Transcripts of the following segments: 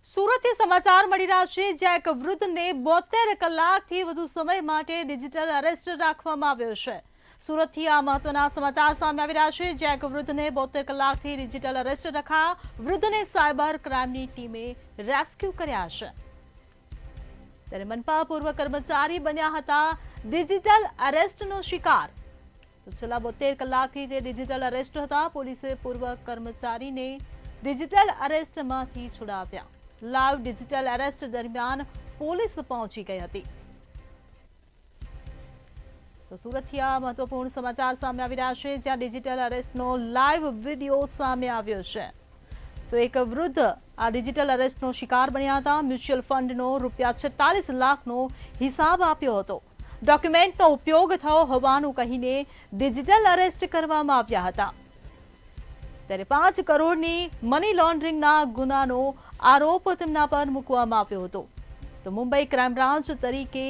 સુરતથી સમાચાર મળી રહ્યા છે જ્યાં એક વૃદ્ધને 72 કલાકથી વધુ સમય માટે ડિજિટલ અરેસ્ટ રાખવામાં આવ્યો છે। સુરતથી આ મહત્વના સમાચાર સામે આવી રહ્યા છે જ્યાં એક વૃદ્ધને 72 કલાકથી ડિજિટલ અરેસ્ટ રખાયા। વૃદ્ધને સાયબર ક્રાઇમની ટીમે રેસ્ક્યુ કર્યા છે। ત્યારે મનપા પૂર્વ કર્મચારી બન્યા હતા ડિજિટલ અરેસ્ટનો શિકાર। તો છેલ્લા 72 કલાકથી તે ડિજિટલ અરેસ્ટ હતા। પોલીસે પૂર્વ કર્મચારીને ડિજિટલ અરેસ્ટમાંથી છોડાવ્યા। લાઈવ ડિજિટલ અરેસ્ટ દરમિયાન પોલીસ પહોંચી ગઈ હતી। તો સુરતથી આ મહત્વપૂર્ણ સમાચાર સામે આવી રહ્યા છે જ્યાં ડિજિટલ અરેસ્ટનો લાઈવ વિડીયો સામે આવ્યો છે। તો એક વૃદ્ધ આ ડિજિટલ અરેસ્ટનો શિકાર બન્યા હતા। મ્યુચ્યુઅલ ફંડનો ₹46 લાખનો હિસાબ આપ્યો હતો। ડોક્યુમેન્ટનો ઉપયોગ થયો હોવાનું કહીને ડિજિટલ અરેસ્ટ કરવામાં આવ્યા હતા। ત્યારે 5 કરોડની મની લોન્ડરિંગના ગુનાનો આરોપ તેમના પર મૂકવામાં આવ્યો હતો। તો મુંબઈ ક્રાઇમ બ્રાન્ચ તરીકે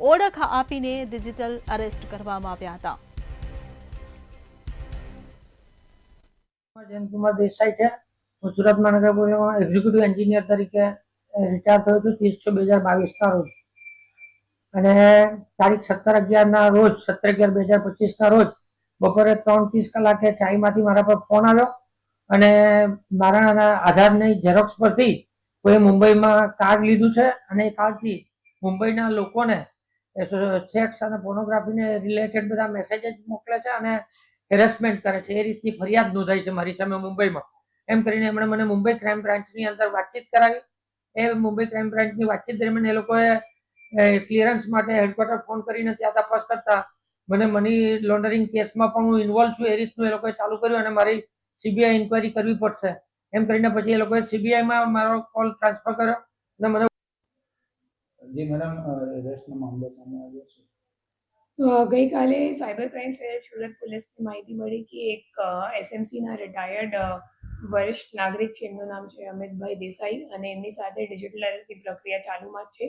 ઓળખ આપીને ડિજિટલ અરેસ્ટ કરવામાં આવ્યા હતા। જયંતકુમાર દેસાઈ છે। હું સુરત મહાનગરપાલિકામાં એક્ઝિક્યુટિવ એન્જિનિયર તરીકે રિટાયર થયો છું 30/6/2022 ના રોજ અને તારીખ 17/11 ના રોજ 17/11/2025 ના રોજ બપોરે 3:30 કલાકે ટાઈમાંથી મારા પર ફોન આવ્યો અને મારા આધારની ઝેરોક્સ પરથી કોઈ મુંબઈમાં કાર્ડ લીધું છે અને એ કાર્ડથી મુંબઈના લોકોને સેક્સ અને પોર્નોગ્રાફીને રિલેટેડ બધા મેસેજીસ મોકલે છે અને હેરેસમેન્ટ કરે છે। એ રીતની ફરિયાદ નોંધાઈ છે મારી સામે મુંબઈમાં। એમ કરીને એમણે મને મુંબઈ ક્રાઇમ બ્રાન્ચની અંદર વાતચીત કરાવી। એ મુંબઈ ક્રાઇમ બ્રાન્ચની વાતચીત દરમિયાન એ લોકોએ ક્લિયરન્સ માટે હેડક્વાર્ટર ફોન કરીને ત્યાં તપાસ કરતા મને મની લોન્ડરિંગ કેસમાં પણ હું ઇન્વોલ્વ છું એ રીતનું એ લોકોએ ચાલુ કર્યું અને મારી સીબીઆઈ ઇન્ક્વાયરી કરવી પડશે એમ કરીને પછી એ લોકોએ સીબીઆઈમાં મારો કોલ ટ્રાન્સફર કર્યો અને મને જી મેડમ રેસ્ટનો મામલો સામે આવ્યો છે। ગઈકાલે સાયબર ક્રાઇમ સેલ સુરત પોલીસને માહિતી મળી કે એક એસએમસીના રિટાયર્ડ વરિષ્ઠ નાગરિક છે, એમનું નામ છે અમિતભાઈ દેસાઈ અને એમની સાથે ડિજિટલ અરેસ્ટની પ્રક્રિયા ચાલુમાં જ છે।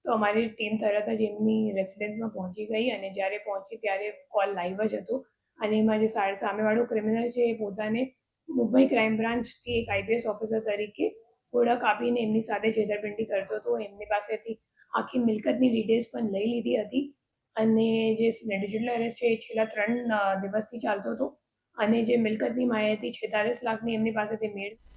તો અમારી ટીમ તરત જ એમની રેસિડેન્સમાં પહોંચી ગઈ અને જ્યારે પહોંચી ત્યારે કોલ લાઈવ જ હતો અને એમાં જે સામેવાળો ક્રિમિનલ છે એ પોતાને મુંબઈ ક્રાઇમ બ્રાન્ચથી એક આઈપીએસ ઓફિસર તરીકે ઓળખ આપીને એમની સાથે છેતરપિંડી કરતો હતો। એમની પાસેથી આખી મિલકતની ડિટેલ્સ પણ લઈ લીધી હતી અને જે ડિજિટલ અરેસ્ટ છે એ છેલ્લા 3 દિવસથી ચાલતો હતો અને જે મિલકતની માહિતી 46 લાખની એમની પાસેથી મેળવી।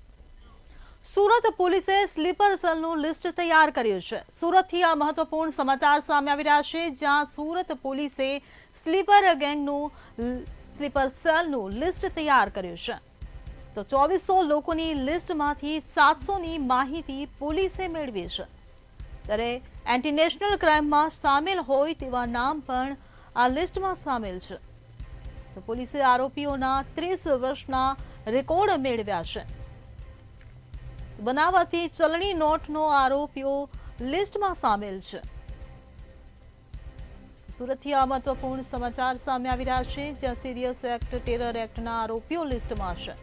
સુરત પોલીસે સ્લીપર સેલનું લિસ્ટ તૈયાર કર્યું છે। સુરતથી આ મહત્વપૂર્ણ સમાચાર સામે આવી રહ્યા છે જ્યાં સુરત પોલીસે સ્લીપર ગેંગનું સ્લીપર સેલનું લિસ્ટ તૈયાર કર્યું છે। તો 2400 લોકોની લિસ્ટમાંથી 700ની માહિતી પોલીસે મેળવી છે। ત્યારે એન્ટી નેશનલ ક્રાઇમમાં સામેલ હોય તેવા નામ પણ આ લિસ્ટમાં સામેલ છે। તો પોલીસે આરોપીઓના 30 વર્ષના રેકોર્ડ મેળવ્યા છે। બનાવટી ચલણી નોટનો આરોપીઓ લિસ્ટમાં સામેલ છે। સુરતથી આ મહત્વપૂર્ણ સમાચાર સામે આવી રહ્યા છે જ્યાં સિરિયસ એક્ટ ટેરર એક્ટના આરોપીઓ લિસ્ટમાં છે।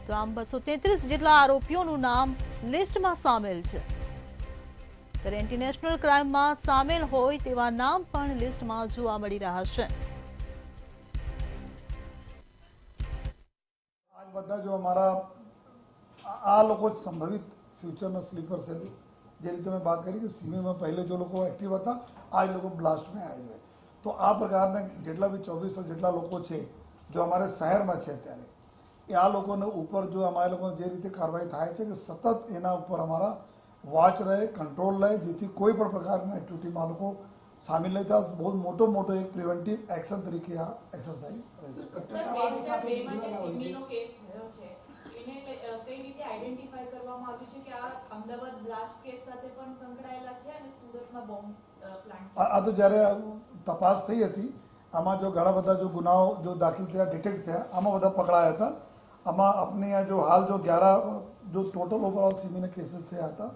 તો આમ 233 જેટલા આરોપીઓનું નામ લિસ્ટમાં સામેલ છે। ત્યારે એન્ટી નેશનલ ક્રાઇમમાં સામેલ હોય તેવા નામ પણ લિસ્ટમાં જોવા મળી રહ્યા છે। आज બધા જો हमारा આ લોકો સંભવિત ફ્યુચરના સ્લીપર સેલ જે રીતે મેં बात કરી કે સીમેમાં પહેલે જો લોકો એક્ટિવ હતા આજ લોકો બ્લાસ્ટ में आए हुए तो આ પ્રકારના જેટલા બી 2400 જેટલા લોકો છે જો અમારે શહેરમાં છે અત્યારે એ આ લોકોને ઉપર જો અમારે લોકો જે રીતે કાર્યવાહી થાય છે કે સતત એના ઉપર અમારા વોચ રહે કંટ્રોલ રહે જેથી કોઈ પણ પ્રકારના એક્ટિવિટીમાં લોકો શામિલ નહીં થાય। બહુ મોટો એક પ્રિવેન્ટિવ એક્શન તરીકે આ એક્સરસાઇઝ આ તો જ્યારે તપાસ થઈ હતી આમાં જો ઘણા બધા જો ગુનાઓ જો દાખલ થયા ડિટેક્ટ થયા આમાં બધા પકડાયા હતા। આમાં अपने यहाँ जो हाल जो 11 जो टोटल ओवरऑल सीमी केसेस थे था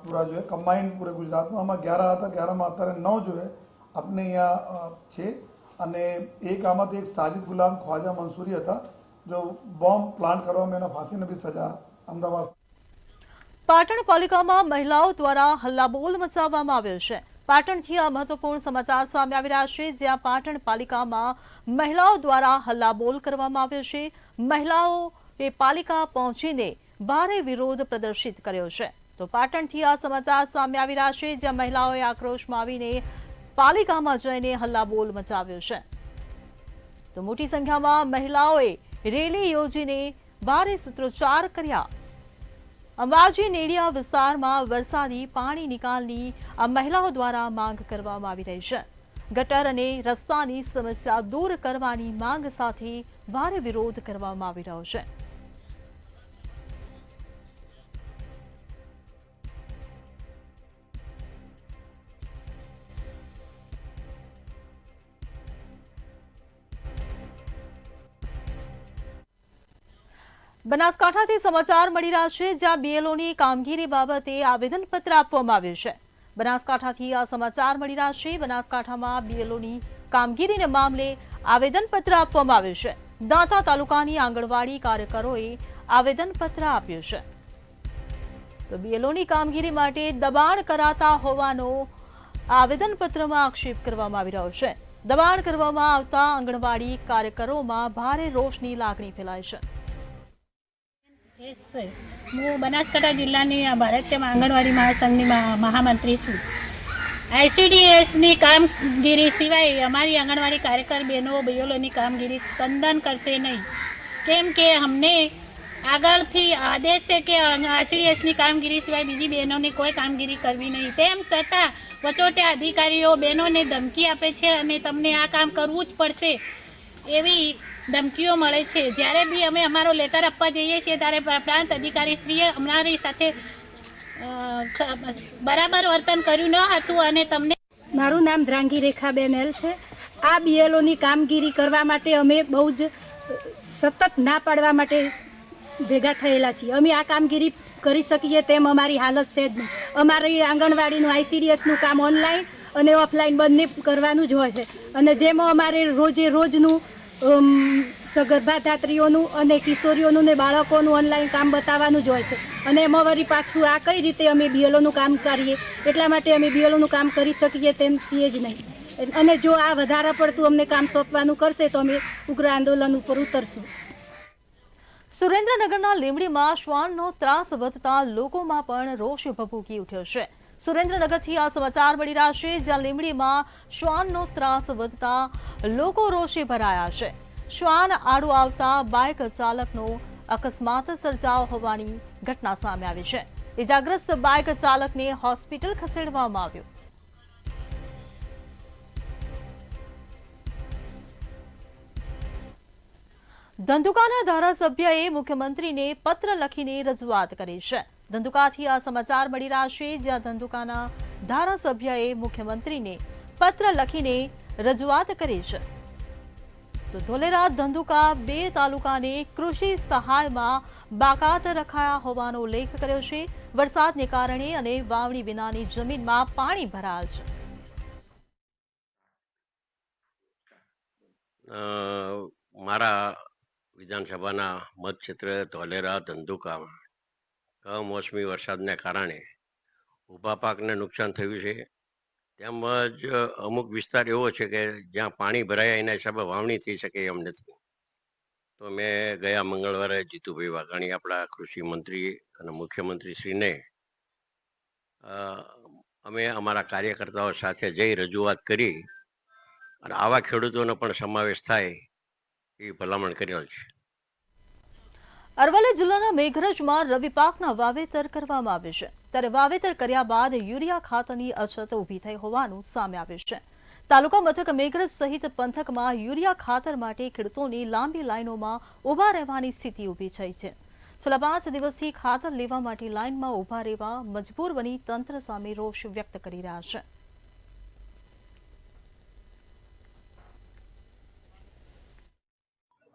पूरा जो है कम्बाइंड पूरे गुजरात में आमा 11 था। 11 में अत्यारे 9 जो है अपने यहाँ छे અને એક આમાંથી એક સાજિદ ગુલામ ખ્વાજા મંસૂરી હતા જો બોમ્બ પ્લાન્ટ કરવામાં એના ફાંસીની બી સજા અમદાવાદ। પાટણ પાલિકામાં મહિલાઓ દ્વારા હલ્લાબોલ મચાવવામાં આવ્યો છે। પાટણથી આ મહત્વપૂર્ણ સમાચાર સામે આવી રહ્યા છે જ્યાં પાટણ પાલિકામાં મહિલાઓ દ્વારા હલ્લાબોલ કરવામાં આવ્યો છે। મહિલાઓ પાલિકા પહોંચીને ભારે વિરોધ પ્રદર્શિત કર્યો છે. તો પાટણથી આ સમાચાર સામે આવી રહ્યા છે, જ્યાં મહિલાઓએ આક્રોશમાં આવીને પાલિકામાં જઈને હલ્લાબોલ મચાવ્યો છે. તો મોટી સંખ્યામાં મહિલાઓએ રેલી યોજીને ભારે સૂત્રોચ્ચાર કર્યા. અંબાજી નેડિયા વિસ્તારમાં વરસાદી પાણી નિકાલની આ મહિલાઓ દ્વારા માંગ કરવામાં આવી રહી છે. ગટર અને રસ્તાની સમસ્યા દૂર કરવાની માંગ સાથે ભારે વિરોધ કરવામાં આવી રહ્યો છે. બનાસકાંઠાથી સમાચાર મળી રહ્યા છે, જ્યાં બીએલઓની કામગીરી બાબતે આવેદનપત્ર આપવામાં આવ્યું છે. બનાસકાંઠાથી આ સમાચાર મળી રહ્યા છે. બનાસકાંઠામાં બીએલઓની કામગીરીના મામલે આવેદનપત્ર આપવામાં આવ્યું છે. દાંતા તાલુકાની આંગણવાડી કાર્યકરોએ આવેદનપત્ર આપ્યું છે. તો બીએલઓની કામગીરી માટે દબાણ કરાતા હોવાનો આવેદનપત્રમાં આક્ષેપ કરવામાં આવી રહ્યો છે. દબાણ કરવામાં આવતા આંગણવાડી કાર્યકરોમાં ભારે રોષની લાગણી ફેલાય છે. હું બનાસકાંઠા જિલ્લાની ભારતીય આંગણવાડી મહાસંઘની મહામંત્રી છું. આઈસીડીએસની કામગીરી સિવાય અમારી આંગણવાડી કાર્યકર બહેનો બીએલઓની કામગીરી તદ્દન કરશે નહીં, કેમ કે અમને આગળથી આદેશ છે કે આઈસીડીએસની કામગીરી સિવાય બીજી બહેનોની કોઈ કામગીરી કરવી નહીં. તેમ છતાં વચોટિયા અધિકારીઓ બહેનોને ધમકી આપે છે અને તમને આ કામ કરવું જ પડશે એવી ધમકીઓ મળે છે. જ્યારે બી અમે અમારો લેટર આપવા જઈએ છીએ ત્યારે પ્રાંત અધિકારીશ્રીએ અમારી સાથે બરાબર વર્તન કર્યું ન હતું અને તમને. મારું નામ ધ્રાંગી રેખાબેન એલ છે. આ બીએલઓની કામગીરી કરવા માટે અમે બહુ જ સતત ના પાડવા માટે ભેગા થયેલા છીએ. અમે આ કામગીરી કરી શકીએ તેમ અમારી હાલત છે જ નહીં. અમારી આંગણવાડીનું આઈસીડીએસનું કામ ઓનલાઈન અને ઓફલાઈન બંને કરવાનું જ હોય છે, અને જેમાં અમારે રોજે રોજનું સગર્ભા ધાત્રીઓનું અને કિશોરીઓનું ને બાળકોનું ઓનલાઈન કામ બતાવવાનું જ હોય છે, અને એમાં વળી પાછું આ કઈ રીતે અમે બીએલઓનું કામ કરીએ. એટલા માટે અમે બીએલઓનું કામ કરી શકીએ તેમ છીએ જ નહીં, અને જો આ વધારે પડતું અમને કામ સોંપવાનું કરશે તો અમે ઉગ્ર આંદોલન ઉપર ઉતરશું. સુરેન્દ્રનગરના લીંબડીમાં શ્વાનનો ત્રાસ વધતા લોકોમાં પણ રોષ ભભૂકી ઉઠ્યો છે. સુરેન્દ્રનગરથી આ સમાચાર મળી રહ્યા છે, જ્યાં લીંબડીમાં શ્વાનનો ત્રાસ વધતા લોકો રોષે ભરાયા છે. શ્વાન આડું આવતા બાઇક ચાલકનો અકસ્માત સર્જાયો હોવાની ઘટના સામે આવી છે. ઇજાગ્રસ્ત બાઇક ચાલકને હોસ્પિટલ ખસેડવામાં આવ્યો. ધંધુકાના ધારાસભ્યએ મુખ્યમંત્રીને પત્ર લખીને રજૂઆત કરી છે. ધંધુકાથી આ સમાચાર મળી રહ્યા છે, જ્યાં ધંધુકાના ધારાસભ્યએ મુખ્યમંત્રીને પત્ર લખીને રજૂઆત કરી છે. તો ધોલેરા ધંધુકા બે તાલુકાને કૃષિ સહાયમાં બાકાત રખાયા હોવાનો ઉલ્લેખ કર્યો છે. વરસાદને કારણે અને વાવણી વિનાની જમીનમાં પાણી ભરાયેલ છે. મારા વિધાનસભાના મતક્ષેત્ર ધોલેરા ધંધુકામાં કમોસમી વરસાદને કારણે ઊભા પાકને નુકસાન થયું છે. તેમજ અમુક વિસ્તાર એવો છે કે જ્યાં પાણી ભરાયા એના હિસાબે વાવણી થઈ શકે એમ નથી. તો મેં ગયા મંગળવારે જીતુભાઈ વાઘાણી આપણા કૃષિ મંત્રી અને મુખ્યમંત્રી શ્રીને અમે અમારા કાર્યકર્તાઓ સાથે જઈ રજૂઆત કરી અને આવા ખેડૂતોનો પણ સમાવેશ થાય એ ભલામણ કરેલ છે. અરવલ્લી જિલ્લાના મેઘરજમાં રવિ પાકના વાવેતર કરવામાં આવ્યું છે, ત્યારે વાવેતર કર્યા બાદ યુરિયા ખાતરની અછત ઊભી થઈ હોવાનું સામે આવ્યું છે. તાલુકા મથક મેઘરજ સહિત પંથકમાં યુરિયા ખાતર માટે ખેડૂતોની લાંબી લાઈનોમાં ઊભા રહેવાની સ્થિતિ ઊભી થઈ છે. છેલ્લા 5 દિવસથી ખાતર લેવા માટે લાઈનમાં ઊભા રહેવા મજબૂર બની તંત્ર સામે રોષ વ્યક્ત કરી રહ્યા છે.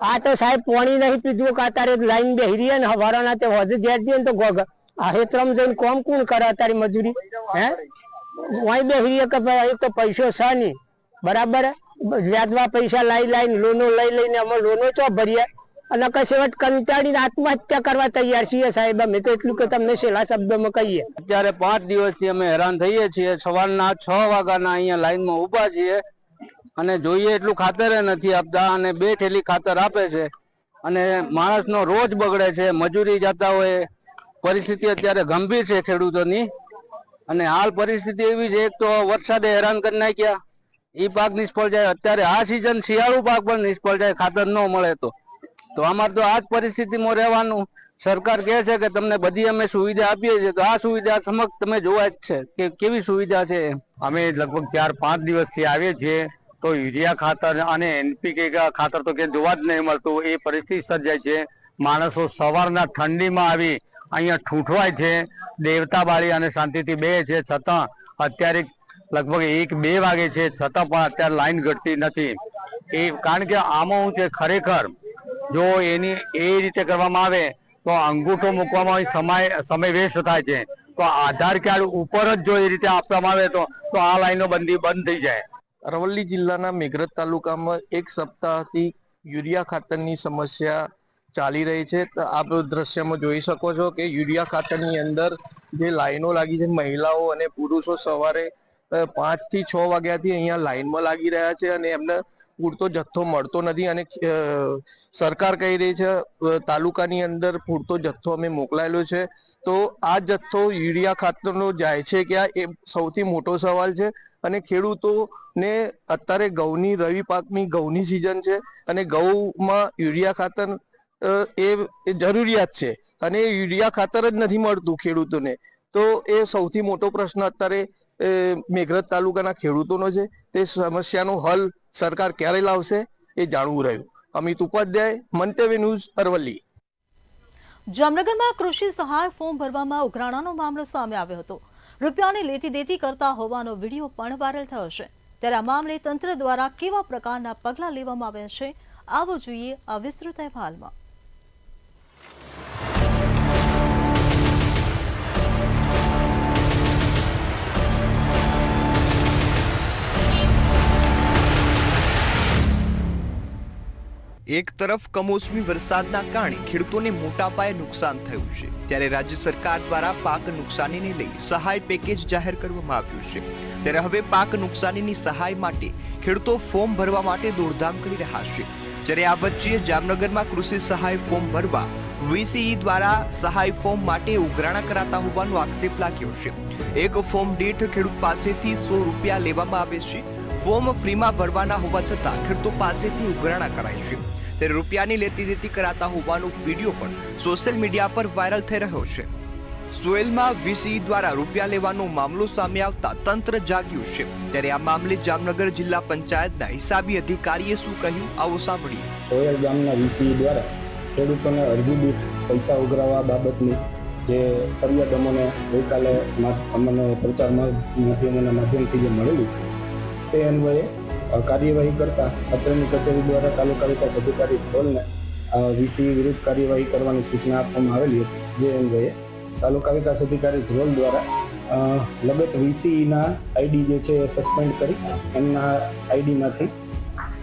આ તો સાહેબ પાણી નહીં પીધું કે અત્યારે લાઈન બેહી રહી ને હવારના તે હોજ ઘેર જઈએ ને તો હેતરમ જઈને કોમ કોણ કરે અત્યારે મજૂરી હે વहीं બેહી રહી કે ભાઈ તો પૈસો છે નહીં બરાબર વ્યાજવા પૈસા લાઈ લોનો લઈ લઈને અમે લોનો ચો ભરીએ અને કશે વટ કંટાળીને આત્મહત્યા કરવા તૈયાર છીએ સાહેબ. અમે તો એટલું કે તમને છેલ્લા શબ્દોમાં કહીએ. અત્યારે 5 દિવસથી અમે હેરાન થઈએ છીએ. સવારના 6 વાગ્યાના અહીંયા લાઈનમાં ઊભા છીએ અને જોઈએ એટલું ખાતર નથી આપતા અને 2 થેલી ખાતર આપે છે અને માણસનો રોજ બગડે છે, મજૂરી જતા હોય, પરિસ્થિતિ અત્યારે ગંભીર છે ખેડૂતોની. અને હાલ પરિસ્થિતિ એવી છે, એક તો વરસાદે હેરાન કરી નાખ્યા, એ પાક નિષ્ફળ જાય. અત્યારે આ સિઝન શિયાળુ પાક પણ નિષ્ફળ જાય, ખાતર ન મળે તો અમારે તો આ જ પરિસ્થિતિમાં રહેવાનું. સરકાર કહે છે કે તમને બધી અમે સુવિધા આપીએ છીએ, તો આ સુવિધા સમક્ષ તમે જોવા જ છે કે કેવી સુવિધા છે. અમે લગભગ 4-5 દિવસથી આવીએ છીએ, તો યુરિયા ખાતર અને NPK ખાતર તો કે જોવા જ નહીં મળતું, એ પરિસ્થિતિ સર્જાય છે. માણસો સવારના ઠંડીમાં આવી અહીંયા ઠૂંઠવાય છે, દેવતા બાળી અને શાંતિથી બે છે, છતાં અત્યારે લગભગ 1-2 વાગે છે, છતાં પણ અત્યારે લાઈન ઘટતી નથી. એ કારણ કે આમાં હું છે, ખરેખર જો એની એ રીતે કરવામાં આવે તો અંગૂઠો મૂકવામાં સમય વેસ્ટ થાય છે. તો આધાર કાર્ડ ઉપર જ જો એ રીતે આપવામાં આવે તો આ લાઈનો બંધ થઈ જાય. અરવલ્લી જિલ્લાના મેઘરજ તાલુકામાં એક સપ્તાહથી યુરિયા ખાતરની સમસ્યા ચાલી રહી છે. તો આપ દ્રશ્યમાં જોઈ શકો છો કે યુરિયા ખાતરની અંદર જે લાઈનો લાગી છે, મહિલાઓ અને પુરુષો સવારે 5 થી 6 વાગ્યાથી અહીંયા લાઈનમાં લાગી રહ્યા છે અને એમને પૂરતો જથ્થો મળતો નથી. અને સરકાર કહી રહી છે તાલુકાની અંદર પૂરતો જથ્થો અમે મોકલાયેલો છે. તો આ જથ્થો યુરિયા ખાતરનો જાય છે ક્યાં, એ સૌથી મોટો સવાલ છે. અને ખેડૂતોને અત્યારે ઘઉંની રવિ પાકની ઘઉંની સિઝન છે અને ઘઉંમાં યુરિયા ખાતર એ જરૂરિયાત છે અને યુરિયા ખાતર જ નથી મળતું ખેડૂતોને. તો એ સૌથી મોટો પ્રશ્ન અત્યારે મેઘરજ તાલુકાના ખેડૂતોનો છે. તે સમસ્યાનો હલ સરકાર ક્યારે લાવશે એ જાણવું રહ્યું. અમિત ઉપાધ્યાય, મંતવ્ય ન્યૂઝ, અરવલ્લી. જામનગરમાં કૃષિ સહાય ફોર્મ ભરવામાં ઉઘરાણાનો મામલો સામે આવ્યો હતો. રૂપિયાની લેતી દેતી કરતા હોવાનો વિડીયો પણ વાયરલ થયો છે. ત્યારે આ મામલે તંત્ર દ્વારા કેવા પ્રકારના પગલાં લેવામાં આવ્યા છે, આવો જોઈએ આ વિસ્તૃત અહેવાલમાં. એક તરફ કમોસમી વરસાદના કારણે ખેડૂતોને મોટા પાયે નુકસાન થયું છે, ત્યારે રાજ્ય સરકાર દ્વારા પાક નુકસાનીને લઈ સહાય પેકેજ જાહેર કરવામાં આવ્યું છે. ત્યારે હવે પાક નુકસાનીની સહાય માટે ખેડૂતો ફોર્મ ભરવા માટે દોડધામ કરી રહ્યા છે. જ્યારે આ વચ્ચે જામનગરમાં કૃષિ સહાય ફોર્મ ભરવા VCE દ્વારા સહાય ફોર્મ માટે ઉઘરાણા કરાતા હોવાનો આક્ષેપ લાગ્યો છે. એક ફોર્મ દીઠ ખેડૂત પાસેથી 100 રૂપિયા લેવામાં આવે છે. ફોર્મ ફ્રીમાં ભરવાના હોવા છતાં ખેડૂતો પાસેથી ઉઘરાણા કરાય છે. ત્યારે રૂપિયાની લેતી દેતી કરાતા હોવાનો વિડીયો પણ સોશિયલ મીડિયા પર વાયરલ થઈ રહ્યો છે. સોયલમાં VCE દ્વારા રૂપિયા લેવાનો મામલો સામે આવતા તંત્ર જાગ્યું છે. ત્યારે આ મામલે જામનગર જિલ્લા પંચાયતના હિસાબી અધિકારીએ શું કહ્યું, આવો સાંભળીએ. સોયલ ગામના VCE દ્વારા ખેડૂતોને અરજી દીઠ પૈસા ઉઘરાવવા બાબતની જે ફરિયાદ અમને ગઈકાલે અમને પ્રચાર માધ્યમોના માધ્યમથી જે મળેલી છે, તે અન્વયે કાર્યવાહી કરતા અત્રેની કચેરી દ્વારા તાલુકા વિકાસ અધિકારી ધ્રોલને VCE વિરુદ્ધ કાર્યવાહી કરવાની સૂચના આપવામાં આવેલી હતી. જે અન્વયે તાલુકા વિકાસ અધિકારી ધ્રોલ દ્વારા લગત VCEના ID જે છે એ સસ્પેન્ડ કરી એમના IDમાંથી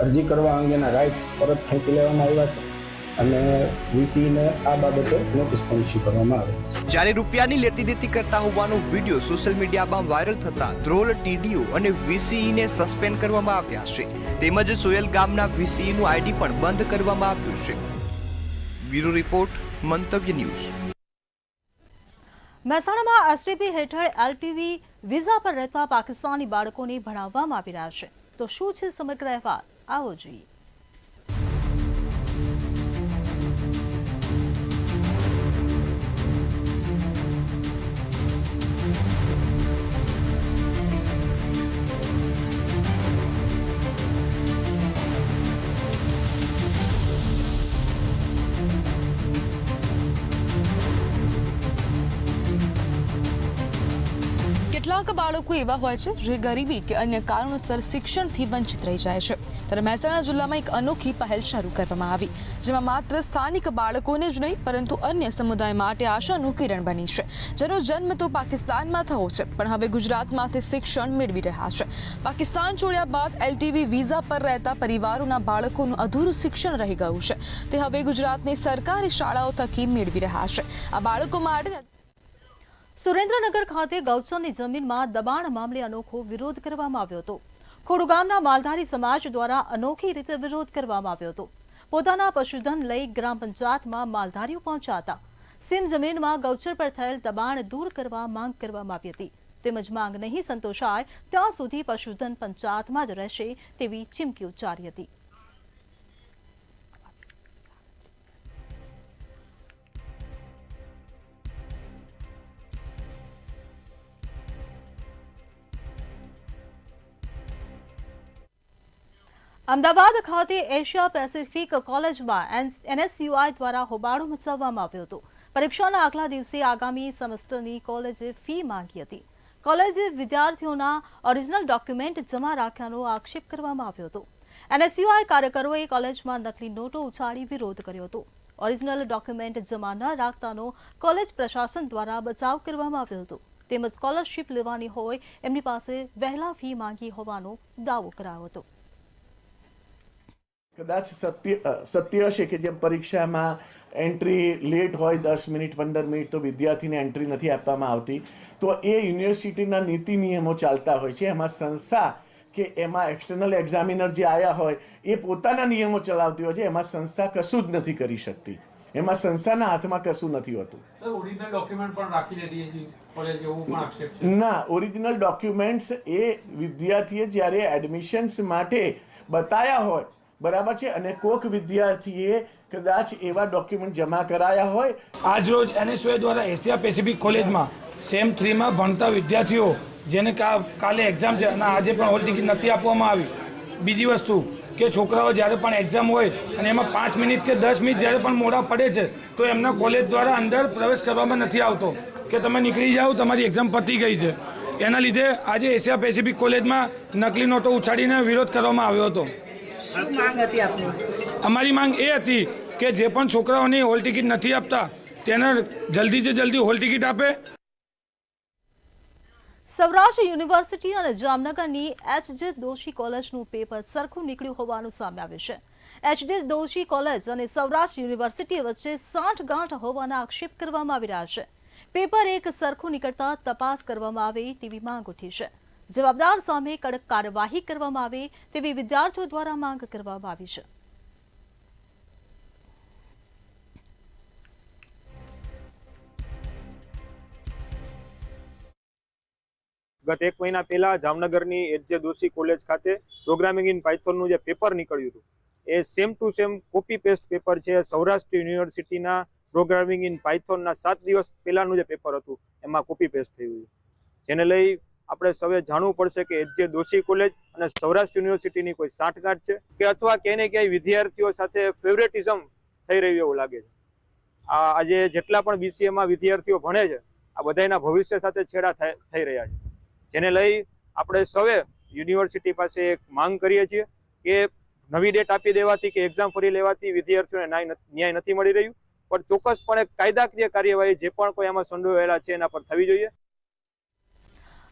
અરજી કરવા અંગેના રાઇટ્સ પરત ખેંચી લેવામાં આવ્યા છે અને VCEને આ બાબતે નોટિસ પણ ઇસ્યુ કરવામાં આવી છે. જ્યારે રૂપિયાની લેતી દેતી કરતા હોવાનો વિડીયો સોશિયલ મીડિયામાં વાયરલ થતા ધ્રોલ, TDO અને VCEને સસ્પેન્ડ કરવામાં આવ્યા છે. તેમજ સોયલ ગામના VCEનું ID પણ બંધ કરવામાં આવ્યું છે. બ્યુરો રિપોર્ટ, મંતવ્ય ન્યૂઝ. મહેસાણામાં SDP હેઠળ LTV વિઝા પર રહેતા પાકિસ્તાની બાળકોને ભણાવવામાં આવી રહ્યા છે. તો શું છે સમગ્ર અહેવાલ, આવો જોઈએ. કેટલાક બાળકો એવા હોય છે જે ગરીબી કે અન્ય કારણોસર શિક્ષણથી વંચિત રહી જાય છે. ત્યારે મહેસાણા જિલ્લામાં એક અનોખી પહેલ શરૂ કરવામાં આવી, જેમાં માત્ર સ્થાનિક બાળકોને જ નહીં પરંતુ અન્ય સમુદાય માટે આશાનું કિરણ બની છે. જેનો જન્મ તો પાકિસ્તાનમાં થયો છે, પણ હવે ગુજરાતમાંથી શિક્ષણ મેળવી રહ્યા છે. પાકિસ્તાન છોડ્યા બાદ LTV વિઝા પર રહેતા પરિવારોના બાળકોનું અધૂરું શિક્ષણ રહી ગયું છે, તે હવે ગુજરાતની સરકારી શાળાઓ થકી મેળવી રહ્યા છે. આ બાળકો માટે સુરેન્દ્રનગર ખાતે ગૌચરની જમીનમાં દબાણ મામલે અનોખો વિરોધ કરવામાં આવ્યો હતો. ખોડુ ગામના માલધારી સમાજ દ્વારા અનોખી રીતે વિરોધ કરવામાં આવ્યો હતો. પોતાના પશુધન લઈ ગ્રામ પંચાયતમાં માલધારીઓ પહોંચ્યા હતા. સીમ જમીનમાં ગૌચર પર થયેલ દબાણ દૂર કરવા માંગ કરવામાં આવી હતી. તેમજ માંગ નહીં સંતોષાય ત્યાં સુધી પશુધન પંચાયતમાં જ રહેશે તેવી ચીમકી ઉચ્ચારી હતી. અમદાવાદ ખાતે એશિયા પેસિફિક કોલેજમાં NSUI દ્વારા હોબાળો મચાવવામાં આવ્યો હતો. પરીક્ષાના આગલા દિવસે આગામી સેમેસ્ટરની કોલેજે ફી માંગી હતી. કોલેજે વિદ્યાર્થીઓના ઓરિજિનલ ડોક્યુમેન્ટ જમા રાખ્યાનો આક્ષેપ કરવામાં આવ્યો હતો. NSUI કાર્યકરોએ કોલેજમાં નકલી નોટો ઉછાળી વિરોધ કર્યો હતો. ઓરિજિનલ ડોક્યુમેન્ટ જમા ન રાખતાનો કોલેજ પ્રશાસન દ્વારા બચાવ કરવામાં આવ્યો હતો. તેમજ સ્કોલરશીપ લેવાની હોય એમની પાસે વહેલા ફી માંગી હોવાનો દાવો કરાયો હતો. કદાચ સત્ય હશે કે જેમ પરીક્ષામાં એન્ટ્રી લેટ હોય 10 મિનિટ 15 મિનિટ તો વિદ્યાર્થીને એન્ટ્રી નથી આપવામાં આવતી, તો એ યુનિવર્સિટીના નીતિ નિયમો ચાલતા હોય છે. એમાં સંસ્થા કે એમાં એક્સટર્નલ એક્ઝામિનર જે આવ્યા હોય એ પોતાના નિયમો ચલાવતી હોય છે. એમાં સંસ્થા કશું જ નથી કરી શકતી. એમાં સંસ્થાના હાથમાં કશું નથી હોતું. ના, ઓરિજિનલ ડોક્યુમેન્ટ્સ એ વિદ્યાર્થીએ જ્યારે એડમિશન્સ માટે બતાવ્યા હોય, બરાબર છે, અને કોક વિદ્યાર્થીએ કદાચ એવા ડોક્યુમેન્ટ જમા કરાયા હોય. આજરોજ NSUI દ્વારા એશિયા પેસિફિક કોલેજમાં સેમ 3માં ભણતા વિદ્યાર્થીઓ જેને કાલે એક્ઝામ છે અને આજે પણ હોલ ટિકિટ નથી આપવામાં આવી. બીજી વસ્તુ કે છોકરાઓ જ્યારે પણ એક્ઝામ હોય અને એમાં 5 મિનિટ કે 10 મિનિટ જ્યારે પણ મોડા પડે છે તો એમના કોલેજ દ્વારા અંદર પ્રવેશ કરવામાં નથી આવતો કે તમે નીકળી જાઓ, તમારી એક્ઝામ પતી ગઈ છે. એના લીધે આજે એશિયા પેસિફિક કોલેજમાં નકલી નોટો ઉછાળીને વિરોધ કરવામાં આવ્યો હતો. અમારી માંગ એ હતી કે જે પણ છોકરાઓની હોલ ટિકિટ નથી આપતા તેને જલ્દીથી જલ્દી હોલ ટિકિટ આપે. સૌરાષ્ટ્ર યુનિવર્સિટી અને જામનગરની HJ દોશી કોલેજનું પેપર સરખું નીકળ્યું હોવાનું સામે આવ્યું છે. HJ દોશી કોલેજ અને સૌરાષ્ટ્ર યુનિવર્સિટી વચ્ચે સાંઠગાંઠ હોવાના આક્ષેપ કરવામાં આવી રહ્યા છે. પેપર એક સરખું નીકળતા તપાસ કરવામાં આવે તેવી માંગ ઉઠી છે. જવાબદાર સામે કડક કાર્યવાહી કરવામાં આવે તેવી વિદ્યાર્થીઓ દ્વારા માંગ કરવામાં આવી છે. ગત 1 મહિના પહેલા જામનગરની HJ દોશી કોલેજ ખાતે પ્રોગ્રામિંગ ઇન પાયથોનનું જે પેપર નીકળ્યું હતું એ same to same copy paste paper છે. સૌરાષ્ટ્ર યુનિવર્સિટીના પ્રોગ્રામિંગ ઇન પાયથોનના 7 દિવસ પહેલાનું જે પેપર હતું એમાં કોપી પેસ્ટ થયું છે. જેને લઈ આપણે સૌએ જાણવું પડશે કે HJ દોશી કોલેજ અને સૌરાષ્ટ્ર યુનિવર્સિટીની કોઈ સાંઠગાંઠ છે કે અથવા ક્યાંય ને ક્યાંય વિદ્યાર્થીઓ સાથે ફેવરેટિઝમ થઈ રહ્યું એવું લાગે છે. આજે જેટલા પણ BCAમાં વિદ્યાર્થીઓ ભણે છે આ બધાના ભવિષ્ય સાથે છેડા થઈ રહ્યા છે. જેને લઈ આપણે સૌએ યુનિવર્સિટી પાસે એક માંગ કરીએ છીએ કે નવી ડેટ આપી દેવાથી કે એક્ઝામ ફરી લેવાથી વિદ્યાર્થીઓને ન્યાય નથી મળી રહ્યું, પણ ચોક્કસપણે કાયદાકીય કાર્યવાહી જે પણ કોઈ આમાં સંડોવાયેલા છે એના પર થવી જોઈએ.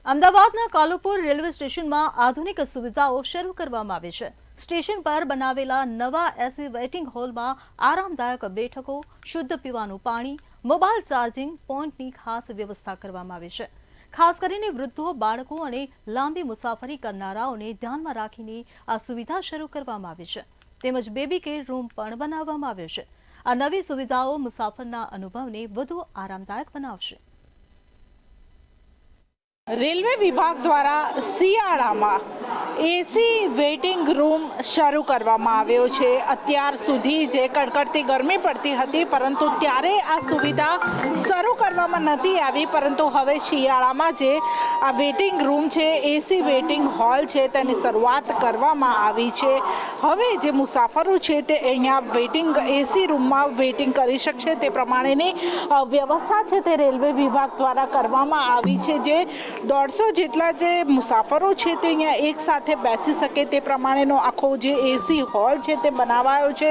અમદાવાદના કાલુપુર રેલવે સ્ટેશનમાં આધુનિક સુવિધાઓ શરૂ કરવામાં આવી છે. સ્ટેશન પર બનાવેલા નવા AC વેઇટિંગ હોલમાં આરામદાયક બેઠકો, શુદ્ધ પીવાનું પાણી, મોબાઈલ ચાર્જિંગ પોઈન્ટની ખાસ વ્યવસ્થા કરવામાં આવી છે. ખાસ કરીને વૃદ્ધો, બાળકો અને લાંબી મુસાફરી કરનારાઓને ધ્યાનમાં રાખીને આ સુવિધા શરૂ કરવામાં આવી છે. તેમજ બેબી કેર રૂમ પણ બનાવવામાં આવ્યો છે. આ નવી સુવિધાઓ મુસાફરના અનુભવને વધુ આરામદાયક બનાવશે. રેલવે વિભાગ દ્વારા શિયાળામાં AC વેઇટિંગ રૂમ શરૂ કરવામાં આવ્યો છે. અત્યાર સુધી જે કડકડતી ગરમી પડતી હતી પરંતુ ત્યારે આ સુવિધા શરૂ કરવામાં નથી આવી, પરંતુ હવે શિયાળામાં જે આ વેઇટિંગ રૂમ છે, AC વેઇટિંગ હોલ છે, તેની શરૂઆત કરવામાં આવી છે. હવે જે મુસાફરો છે તે અહીંયા વેઇટિંગ AC રૂમમાં વેઇટિંગ કરી શકશે તે પ્રમાણેની વ્યવસ્થા છે તે રેલવે વિભાગ દ્વારા કરવામાં આવી છે. જે 150 જેટલા જે મુસાફરો છે તે અહીંયા એક સાથે બેસી શકે તે પ્રમાણેનો આખો જે AC હોલ છે તે બનાવાયો છે.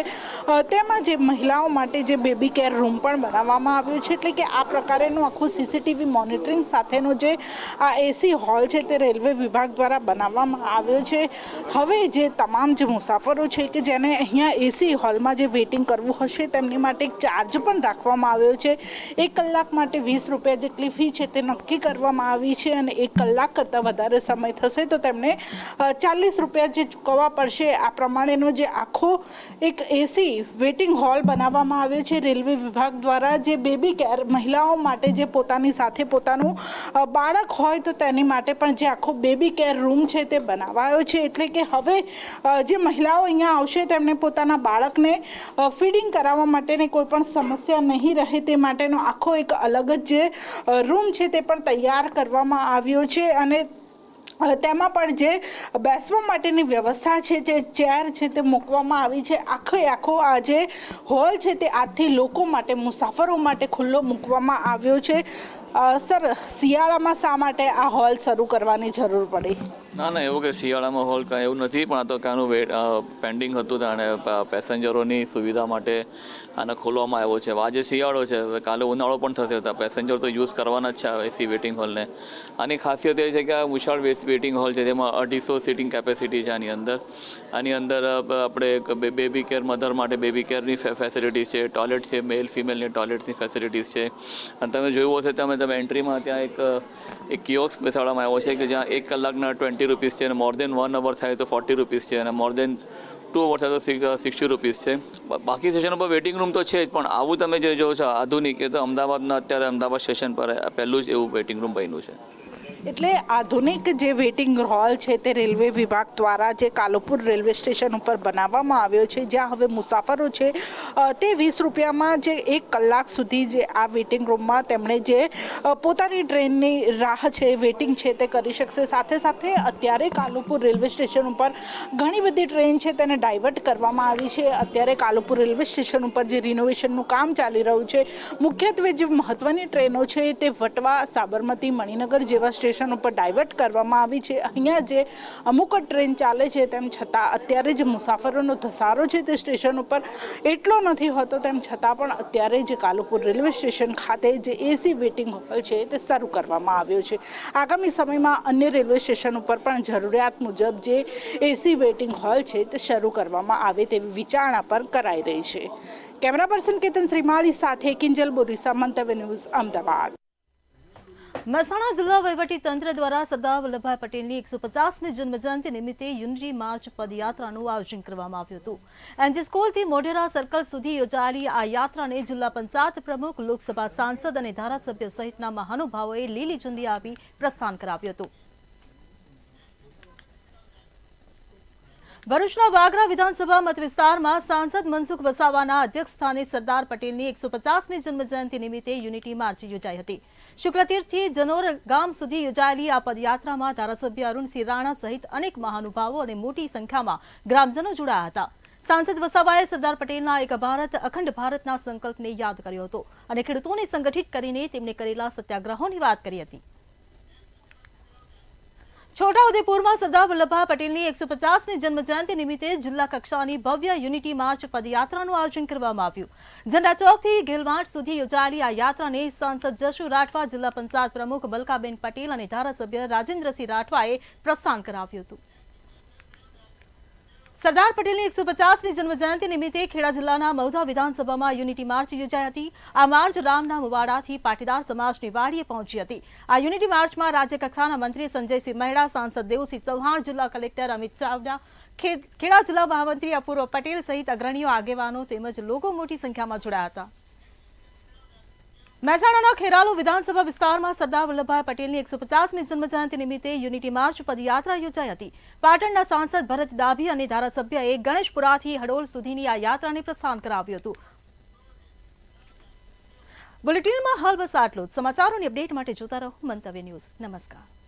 તેમાં જે મહિલાઓ માટે જે બેબી કેર રૂમ પણ બનાવવામાં આવ્યો છે. એટલે કે આ પ્રકાર પ્રકારેનું આખું સીસીટીવી મોનિટરિંગ સાથેનો જે આ એસી હોલ છે તે રેલવે વિભાગ દ્વારા બનાવવામાં આવ્યો છે. હવે જે તમામ જે મુસાફરો છે કે જેને અહીંયા એસી હોલમાં જે વેઇટિંગ કરવું હશે તેમની માટે એક ચાર્જ પણ રાખવામાં આવ્યો છે. 1 કલાક માટે 20 રૂપિયા જેટલી ફી છે તે નક્કી કરવામાં આવી છે અને 1 કલાક કરતાં વધારે સમય થશે તો તેમને 40 રૂપિયા જે ચૂકવવા પડશે. આ પ્રમાણેનો જે આખો એક એસી વેઇટિંગ હોલ બનાવવામાં આવ્યો છે રેલવે વિભાગ દ્વારા. જે બેબી કેર મહિલાઓ માટે જે પોતાની સાથે પોતાનું બાળક હોય તો તેની માટે પણ જે આખો બેબી કેર રૂમ છે તે બનાવાયો છે. એટલે કે હવે જે મહિલાઓ અહીંયા આવશે તેમને પોતાના બાળકને ફીડિંગ કરાવવા માટેની કોઈ પણ સમસ્યા નહીં રહે તે માટેનો આખો એક અલગ જ જે રૂમ છે તે પણ તૈયાર કરવામાં આવ્યો છે અને તેમાં પણ જે બેસવા માટેની વ્યવસ્થા છે જે ચેર છે તે મૂકવામાં આવી છે. આખો આ જે હોલ છે તે આજથી લોકો માટે મુસાફરો માટે ખુલ્લો મૂકવામાં આવ્યો છે. સર, શિયાળામાં શા માટે આ હોલ શરૂ કરવાની જરૂર પડી? ના એવું કે શિયાળામાં હોલ કાંઈ એવું નથી, પણ આ તો કાંઈનું પેન્ડિંગ હતું અને પેસેન્જરોની સુવિધા માટે આને ખોલવામાં આવ્યો છે. આજે શિયાળો છે, કાલે ઉનાળો પણ થશે તો પેસેન્જર તો યુઝ કરવાના જ છે એસી વેઇટિંગ હોલને. આની ખાસિયત એ છે કે આ વિશાળ વેઇટિંગ હોલ છે, તેમાં 250 સીટિંગ કેપેસિટી છે. આની અંદર આપણે બેબી કેર મધર માટે બેબી કેરની ફેસિલિટીઝ છે, ટોયલેટ છે, મેલ ફિમેલની ટોયલેટની ફેસિલિટીઝ છે. અને તમે જોયું હશે તમે એન્ટ્રીમાં ત્યાં એક કિયોસ્ક બેસાડવામાં આવ્યો છે કે જ્યાં 1 કલાકના 20 રૂપીસ છે અને મોર દેન 1 અવર થાય તો 40 રૂપીસ છે અને મોર દેન 2 અવર થાય તો 60 રૂપીસ છે. બાકી સ્ટેશનો પર વેઇટિંગ રૂમ તો છે જ, પણ આવું તમે જે જો છો આધુનિક, એ તો અત્યારે અમદાવાદ સ્ટેશન પર પહેલું જ એવું વેઇટિંગ રૂમ બન્યું છે. એટલે આધુનિક જે વેઇટિંગ હોલ છે તે રેલવે વિભાગ દ્વારા જે કાલુપુર રેલવે સ્ટેશન ઉપર બનાવવામાં આવ્યો છે, જ્યાં હવે મુસાફરો છે તે 20 રૂપિયામાં જે 1 કલાક સુધી જે આ વેઇટિંગ રૂમમાં તેમણે જે પોતાની ટ્રેનની રાહ છે, વેઇટિંગ છે તે કરી શકશે. સાથે સાથે અત્યારે કાલુપુર રેલવે સ્ટેશન ઉપર ઘણી બધી ટ્રેન છે તેને ડાયવર્ટ કરવામાં આવી છે. અત્યારે કાલુપુર રેલવે સ્ટેશન ઉપર જે રિનોવેશનનું કામ ચાલી રહ્યું છે, મુખ્યત્વે જે મહત્વની ટ્રેનો છે તે વટવા, સાબરમતી, મણિનગર જેવા સ્ટેશન ઉપર ડાયવર્ટ કરવામાં આવી છે. અહીંયા જે અમુક ટ્રેન ચાલે છે તેમ છતાં અત્યારે જે મુસાફરોનો ધસારો છે તે સ્ટેશન ઉપર એટલો નથી હોતો, તેમ છતાં પણ અત્યારે જે કાલુપુર રેલવે સ્ટેશન ખાતે જે એસી વેઇટિંગ હોલ છે તે શરૂ કરવામાં આવ્યો છે. આગામી સમયમાં અન્ય રેલવે સ્ટેશન ઉપર પણ જરૂરિયાત મુજબ જે એસી વેઇટિંગ હોલ છે તે શરૂ કરવામાં આવે તેવી વિચારણા પણ કરાઈ રહી છે. કેમેરા પર્સન કેતન શ્રીમાળી સાથે કિંજલ બોરીસા, મંતવ્ય ન્યૂઝ, અમદાવાદ. મહેસાણા જિલ્લા વહીવટી તંત્ર દ્વારા સરદાર વલ્લભભાઈ પટેલની 150મી જન્મજયંતિ નિમિત્તે યુનિટી માર્ચ પદયાત્રાનું આયોજન કરવામાં આવ્યું હતું. એનજી સ્કૂલથી મોઢેરા સર્કલ સુધી યોજાયેલી આ યાત્રાને જિલ્લા પંચાયત પ્રમુખ, લોકસભા સાંસદ અને ધારાસભ્ય સહિતના મહાનુભાવોએ લીલી ઝંડી આપી પ્રસ્થાન કરાવ્યું હતું. ભરૂચના વાગરા વિધાનસભા મત વિસ્તારમાં સાંસદ મનસુખ વસાવાના અધ્યક્ષસ્થાને સરદાર પટેલની 150મી જન્મજયંતિ નિમિત્તે યુનિટી માર્ચ યોજાઈ હતી. શુક્રતીર્થથી જનોર ગામ સુધી યોજાયેલી આ પદયાત્રામાં ધારાસભ્ય અરુણસિંહ રાણા સહિત અનેક મહાનુભાવો અને મોટી સંખ્યામાં ગ્રામજનો જોડાયા હતા. સાંસદ વસાવાએ સરદાર પટેલના એક ભારત અખંડ ભારતના સંકલ્પને યાદ કર્યો હતો અને ખેડૂતોને સંગઠિત કરીને તેમને કરેલા સત્યાગ્રહોની વાત કરી હતી. છોટાઉદેપુરમાં સરદાર વલ્લભભાઈ પટેલની 150મી જન્મજયંતિ નિમિત્તે જિલ્લા કક્ષાની ભવ્ય યુનિટી માર્ચ પદયાત્રાનું આયોજન કરવામાં આવ્યું. ઝંડા ચોકથી ગેલવાડ સુધી યોજાયેલી આ યાત્રાને સાંસદ જશુ રાઠવા, જિલ્લા પંચાયત પ્રમુખ મલકાબેન પટેલ અને ધારાસભ્ય રાજેન્દ્રસિંહ રાઠવાએ પ્રસ્થાન કરાવ્યું હતું. સરદાર પટેલની 150મી જન્મજયંતિ નિમિત્તે ખેડા જિલ્લાના મહુધા વિધાનસભામાં યુનિટી માર્ચ યોજાઈ હતી. આ માર્ચ રામના મુવાડાથી પાટીદાર સમાજની વાડીએ પહોંચી હતી. આ યુનિટી માર્ચમાં રાજ્યકક્ષાના મંત્રી સંજયસિંહ મહેડા, સાંસદ દેવસિંહ ચૌહાણ, જિલ્લા કલેક્ટર અમિત ચાવડા, ખેડા જિલ્લા મહામંત્રી અપૂર્વ પટેલ સહિત અગ્રણીઓ, આગેવાનો તેમજ લોકો મોટી સંખ્યામાં જોડાયા હતા. મહેસાણાના ખેરાલુ વિધાનસભા વિસ્તારમાં સરદાર વલ્લભભાઈ પટેલની 150મી જન્મજયંતિ નિમિત્તે યુનિટી માર્ચ પદયાત્રા યોજાઈ હતી. પાટણના સાંસદ ભરત ડાભી અને ધારાસભ્યએ ગણેશપુરાથી હડોલ સુધીની આ યાત્રાને પ્રસ્થાન કરાવ્યું હતું. બુલેટિનમાં હાલ બસ આટલું જ. સમાચારોની અપડેટ માટે જોતા રહો મંતવ્ય ન્યૂઝ. નમસ્કાર.